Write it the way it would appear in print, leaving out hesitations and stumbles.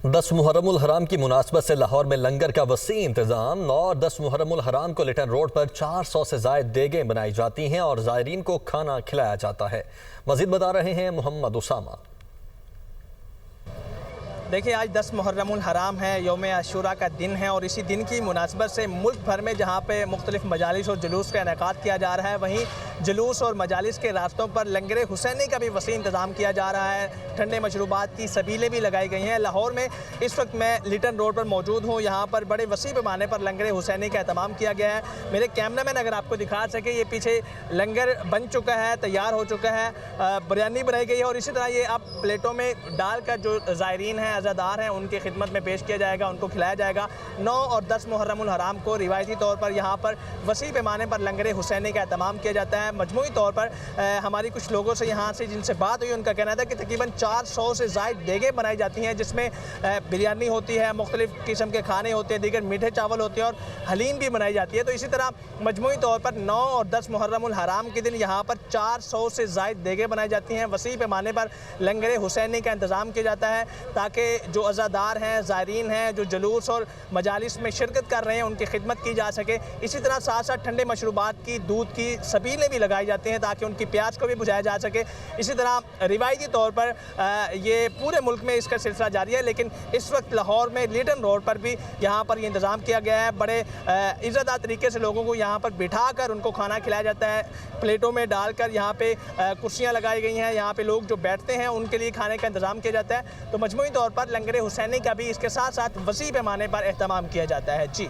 10 मुहर्रमुल हराम की मुनासबत से लाहौर में लंगर का वसी इंतजाम। 9 और 10 मुहर्रमुल हराम को लिटन रोड पर 400 से जायद देगें बनाई जाती हैं और ज़ायरीन को खाना खिलाया जाता है। मजीद बता रहे हैं मोहम्मद उसामा। देखिए, आज 10 मुहर्रमुल हराम है, यौम आशूरा का दिन है और इसी दिन की मुनासबत से मुल्क भर में जहाँ पे मुख्तलिफ मजालिस और जुलूस का इनेकाद किया जा रहा है, वहीं जुलूस और मजालिस के रास्तों पर लंगर हुसैनी का भी वसी इंतज़ाम किया जा रहा है। ठंडे मशरूबात की सबीलें भी लगाई गई हैं। लाहौर में इस वक्त मैं लिटन रोड पर मौजूद हूँ। यहाँ पर बड़े वसी पैमाने पर लंगर हुसैनी का एहतमाम किया गया है। मेरे कैमरामैन अगर आपको दिखा सके, ये पीछे लंगर बन चुका है, तैयार हो चुका है, बिरयानी बनाई गई है और इसी तरह ये आप प्लेटों में डालकर जो ज़ायरीन हैं, अज़ादार हैं, उनकी खिदमत में पेश किया जाएगा, उनको खिलाया जाएगा। 9 और 10 मुहर्रमुल हराम को रिवायती तौर पर यहाँ पर वसी पैमाने पर लंगर हुसैनी का एहतमाम किया जाता है। मजमूई तौर पर हमारी कुछ लोगों से यहाँ से जिनसे बात हुई, उनका कहना था कि तकरीबन 400 से ज़ायद देगें बनाई जाती हैं, जिसमें बिरयानी होती है, मुख्तलिफ किस्म के खाने होते हैं, दीगर मीठे चावल होते हैं और हलीम भी बनाई जाती है। तो इसी तरह मजमूई तौर पर 9 और 10 मुहर्रमुल हराम के दिन यहाँ पर 400 से ज़ायद देगें बनाई जाती हैं। वसी पैमाने पर लंगर हुसैनी का इंतज़ाम किया जाता है ताकि जो अज़ादार हैं, ज़ायरीन हैं, जो जुलूस और मजालिस में शिरकत कर रहे हैं, उनकी खिदमत की जा सके। इसी तरह साथ साथ ठंडे मशरूबात की, दूध की सबीलें भी लगाई जाती हैं ताकि उनकी प्यास को भी बुझाया जा सके। इसी तरह रिवायती तौर पर ये पूरे मुल्क में इसका सिलसिला जारी है, लेकिन इस वक्त लाहौर में लिटन रोड पर भी यहाँ पर ये इंतज़ाम किया गया है। बड़े इज़्ज़तदार तरीके से लोगों को यहाँ पर बिठा कर उनको खाना खिलाया जाता है। प्लेटों में डालकर यहाँ पे कुर्सियाँ लगाई गई हैं, यहाँ पे लोग जो बैठते हैं उनके लिए खाने का इंतज़ाम किया जाता है। तो मजमूई तौर पर लंगर हुसैनी का भी इसके साथ साथ वसी पैमाने पर एहतमाम किया जाता है। जी।